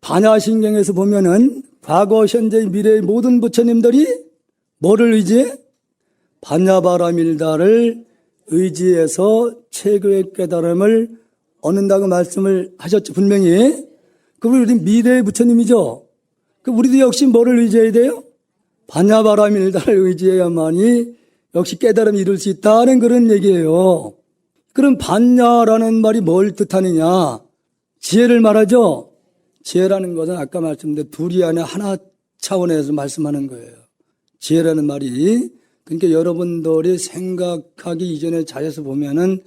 반야신경에서 보면은 과거, 현재, 미래의 모든 부처님들이 뭐를 의지해? 반야바라밀다를 의지해서 최고의 깨달음을 얻는다고 말씀을 하셨죠. 분명히. 그럼 우리 미래의 부처님이죠. 그럼 우리도 역시 뭐를 의지해야 돼요? 반야바라밀다를 의지해야만이 역시 깨달음을 이룰 수 있다는 그런 얘기예요. 그럼 반야라는 말이 뭘 뜻하느냐? 지혜를 말하죠. 지혜라는 것은 아까 말씀드린 둘이 아니라 하나 차원에서 말씀하는 거예요. 지혜라는 말이 그러니까 여러분들이 생각하기 이전에 자리에서 보면은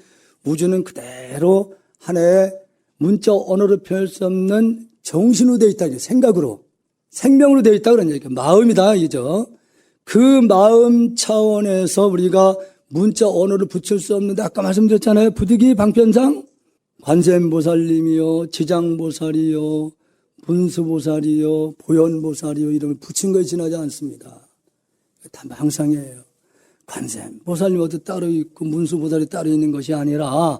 우주는 그대로 하나의 문자 언어로 표현할 수 없는 정신으로 되어 있다. 생각으로. 생명으로 되어 있다. 그런 얘기예요. 마음이다. 이죠. 그 마음 차원에서 우리가 문자 언어를 붙일 수 없는데 아까 말씀드렸잖아요. 부득이 방편상 관세음보살님이요, 지장보살이요, 분수보살이요, 보현보살이요 이름을 붙인 것이 지나지 않습니다. 다 망상이에요. 관세음보살님도 따로 있고 문수보살이 따로 있는 것이 아니라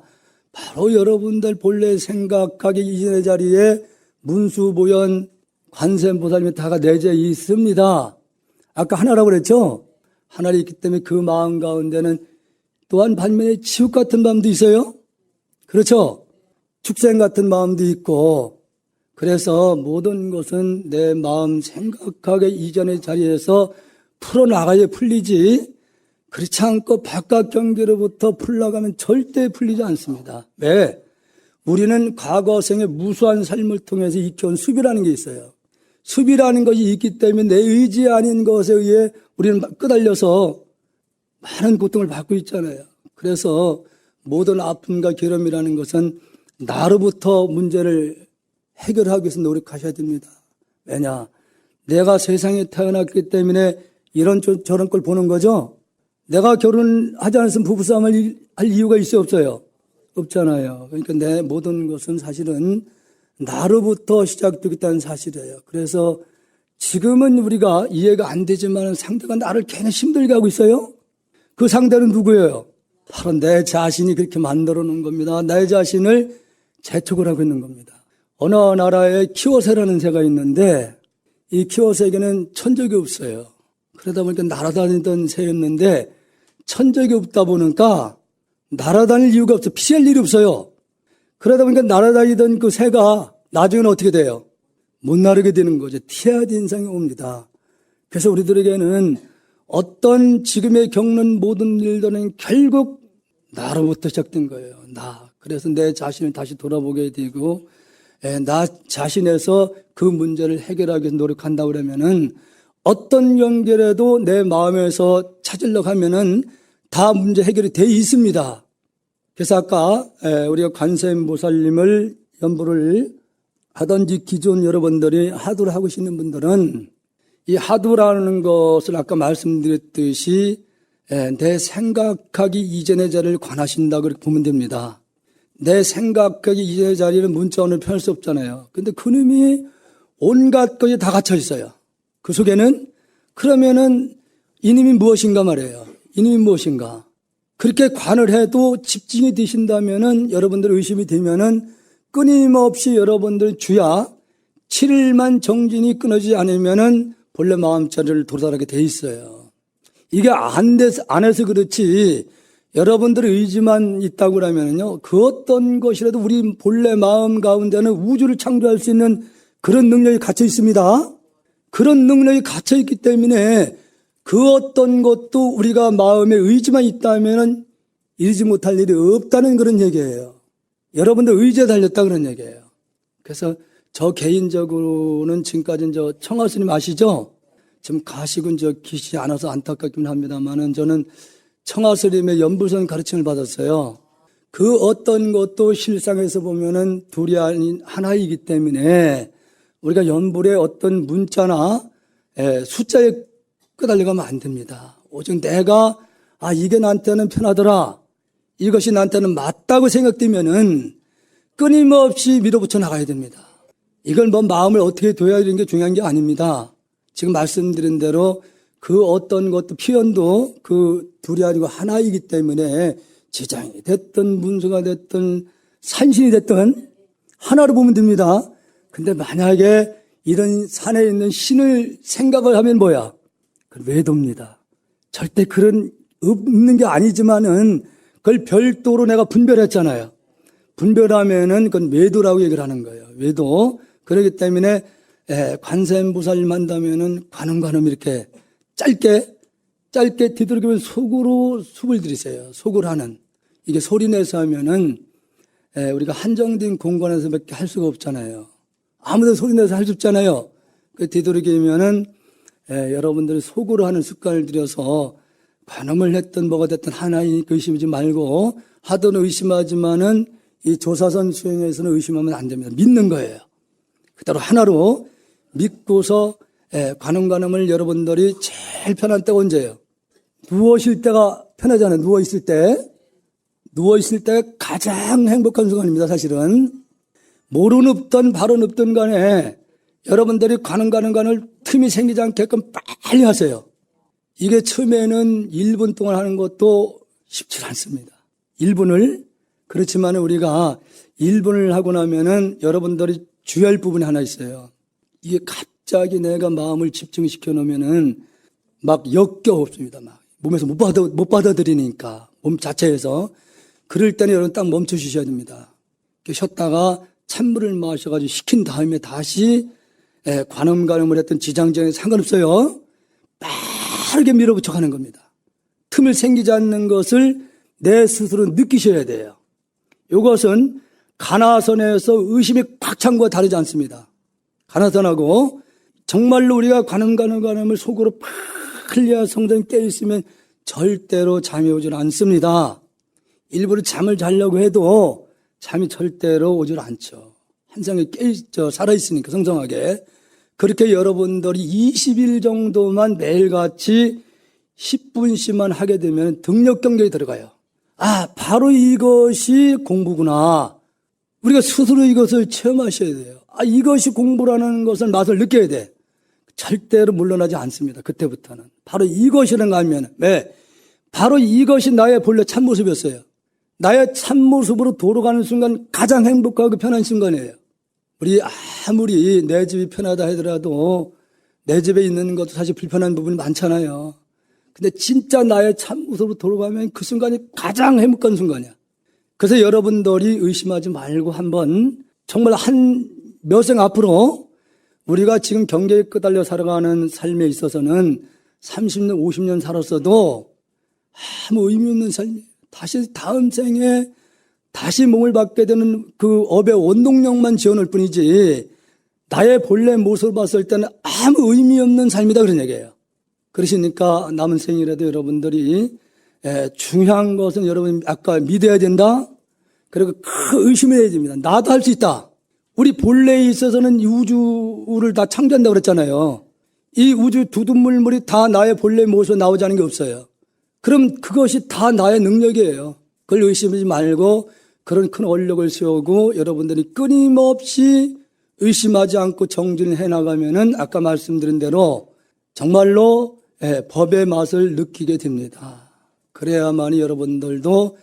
바로 여러분들 본래 생각하기 이전의 자리에 문수보현 관세음보살님이 다가 내재해 있습니다. 아까 하나라고 그랬죠? 하나가 있기 때문에 그 마음 가운데는 또한 반면에 치욕 같은 마음도 있어요. 그렇죠? 축생 같은 마음도 있고 그래서 모든 것은 내 마음 생각하기 이전의 자리에서 풀어나가야 풀리지 그렇지 않고 바깥 경계로부터 풀러가면 절대 풀리지 않습니다. 왜? 우리는 과거생의 무수한 삶을 통해서 익혀온 습이라는 게 있어요. 습이라는 것이 있기 때문에 내 의지 아닌 것에 의해 우리는 끄달려서 많은 고통을 받고 있잖아요. 그래서 모든 아픔과 괴로움이라는 것은 나로부터 문제를 해결하기 위해서 노력하셔야 됩니다. 왜냐? 내가 세상에 태어났기 때문에 이런 저런 걸 보는 거죠. 내가 결혼하지 않았으면 부부싸움을 할 이유가 있어요? 없어요? 없잖아요. 그러니까 내 모든 것은 사실은 나로부터 시작되겠다는 사실이에요. 그래서 지금은 우리가 이해가 안 되지만 상대가 나를 괜히 힘들게 하고 있어요. 그 상대는 누구예요? 바로 내 자신이 그렇게 만들어 놓은 겁니다. 내 자신을 재촉을 하고 있는 겁니다. 어느 나라에 키오세라는 새가 있는데 이 키오세에게는 천적이 없어요. 그러다 보니까 날아다니던 새였는데 천적이 없다 보니까 날아다닐 이유가 없어요. 피할 일이 없어요. 그러다 보니까 날아다니던 그 새가 나중에는 어떻게 돼요? 못 나르게 되는 거죠. 티아드 인상이 옵니다. 그래서 우리들에게는 어떤 지금에 겪는 모든 일들은 결국 나로부터 시작된 거예요. 나. 그래서 내 자신을 다시 돌아보게 되고 나 자신에서 그 문제를 해결하기 위해서 노력한다 그러면은 어떤 연결에도 내 마음에서 찾으려고 하면은 다 문제 해결이 돼 있습니다. 그래서 아까 우리가 관세음보살님을 연부를 하던지 기존 여러분들이 하두를 하고 계시는 분들은 이 하두라는 것을 아까 말씀드렸듯이 내 생각하기 이전의 자리를 관하신다고 그렇게 보면 됩니다. 내 생각하기 이전의 자리는 문자원을 펼 수 없잖아요. 근데 그놈이 온갖 것이 다 갇혀 있어요. 그 속에는 그러면은 이놈이 무엇인가 말이에요. 이놈이 무엇인가. 그렇게 관을 해도 집중이 되신다면은 여러분들 의심이 되면은 끊임없이 여러분들 주야 7일만 정진이 끊어지지 않으면은 본래 마음자리를 도달하게 돼 있어요. 이게 안 해서 그렇지 여러분들의 의지만 있다고 그러면은요 그 어떤 것이라도 우리 본래 마음 가운데는 우주를 창조할 수 있는 그런 능력이 갇혀 있습니다. 그런 능력이 갇혀 있기 때문에 그 어떤 것도 우리가 마음에 의지만 있다면은 이루지 못할 일이 없다는 그런 얘기예요. 여러분들 의지에 달렸다 그런 얘기예요. 그래서 저 개인적으로는 지금까지 청하스님 아시죠? 지금 가시군 계시지 않아서 안타깝긴 합니다만은 저는 청하스님의 연불선 가르침을 받았어요. 그 어떤 것도 실상에서 보면은 둘이 아닌 하나이기 때문에 우리가 연불의 어떤 문자나 숫자에 끄달려가면 안 됩니다. 오직 내가 이게 나한테는 편하더라. 이것이 나한테는 맞다고 생각되면은 끊임없이 밀어붙여 나가야 됩니다. 이걸 마음을 어떻게 둬야 되는 게 중요한 게 아닙니다. 지금 말씀드린 대로 그 어떤 것도 표현도 그 둘이 아니고 하나이기 때문에 지장이 됐든 문수가 됐든 산신이 됐든 하나로 보면 됩니다. 근데 만약에 이런 산에 있는 신을 생각을 하면 뭐야? 그건 외도입니다. 절대 그런 없는 게 아니지만은 그걸 별도로 내가 분별했잖아요. 분별하면은 그건 외도라고 얘기를 하는 거예요. 외도. 그렇기 때문에 관세음보살 만나면은 관음관음 이렇게 짧게 뒤돌아보면 속으로 숨을 들이세요. 속을 하는. 이게 소리 내서 하면은 우리가 한정된 공간에서밖에 할 수가 없잖아요. 아무도 소리 내서 할 수 없잖아요. 그 뒤돌아보면은 여러분들이 속으로 하는 습관을 들여서 관음을 했든 뭐가 됐든 하나님 의심하지 말고 하든 의심하지만은 이 조사선 수행에서는 의심하면 안 됩니다. 믿는 거예요. 그대로 하나로 믿고서 관음을 여러분들이 제일 편한 때가 언제예요? 누워있을 때가 편하잖아요. 누워있을 때. 누워있을 때가 가장 행복한 순간입니다. 사실은. 모르는 없던 바로 없던 간에 여러분들이 관을 틈이 생기지 않게끔 빨리 하세요. 이게 처음에는 1분 동안 하는 것도 쉽지 않습니다. 1분을. 그렇지만 우리가 1분을 하고 나면은 여러분들이 주의할 부분이 하나 있어요. 이게 갑자기 내가 마음을 집중시켜 놓으면은 막 역겨 없습니다. 막 몸에서 못 받아들이니까 몸 자체에서. 그럴 때는 여러분 딱 멈춰 주셔야 됩니다. 쉬었다가 찬물을 마셔가지고 식힌 다음에 다시 관음을 했던 지장정에 상관없어요. 빠르게 밀어붙여 가는 겁니다. 틈을 생기지 않는 것을 내 스스로 느끼셔야 돼요. 이것은 가나선에서 의심이 꽉 찬 것과 다르지 않습니다. 가나선하고 정말로 우리가 관음을 속으로 풀려 성전에 깨어있으면 절대로 잠이 오질 않습니다. 일부러 잠을 자려고 해도 잠이 절대로 오질 않죠. 한상에 살아있으니까 성성하게. 그렇게 여러분들이 20일 정도만 매일같이 10분씩만 하게 되면 등력 경계에 들어가요. 아, 바로 이것이 공부구나. 우리가 스스로 이것을 체험하셔야 돼요. 아, 이것이 공부라는 것을 맛을 느껴야 돼. 절대로 물러나지 않습니다. 그때부터는. 바로 이것이라는 거 하면, 왜? 바로 이것이 나의 본래 참모습이었어요. 나의 참모습으로 돌아가는 순간 가장 행복하고 편한 순간이에요. 우리 아무리 내 집이 편하다 하더라도 내 집에 있는 것도 사실 불편한 부분이 많잖아요. 근데 진짜 나의 참모습으로 돌아가면 그 순간이 가장 행복한 순간이야. 그래서 여러분들이 의심하지 말고 한번 정말 한 몇 생 앞으로 우리가 지금 경계에 끄달려 살아가는 삶에 있어서는 30년, 50년 살았어도 아무 의미 없는 삶이에요. 다시 다음 생에 다시 몸을 받게 되는 그 업의 원동력만 지어놓을 뿐이지 나의 본래 모습을 봤을 때는 아무 의미 없는 삶이다 그런 얘기예요. 그러시니까 남은 생이라도 여러분들이 중요한 것은 여러분 아까 믿어야 된다. 그리고 의심해야 됩니다. 나도 할 수 있다. 우리 본래에 있어서는 우주를 다 창조한다고 그랬잖아요. 이 우주 두둔물물이 다 나의 본래 모습으로 나오지 않은 게 없어요. 그럼 그것이 다 나의 능력이에요. 그걸 의심하지 말고 그런 큰 원력을 세우고 여러분들이 끊임없이 의심하지 않고 정진을 해나가면은 아까 말씀드린 대로 정말로 법의 맛을 느끼게 됩니다. 그래야만이 여러분들도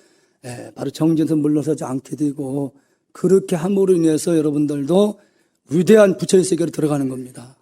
바로 정진에서 물러서지 않게 되고 그렇게 함으로 인해서 여러분들도 위대한 부처의 세계로 들어가는 겁니다.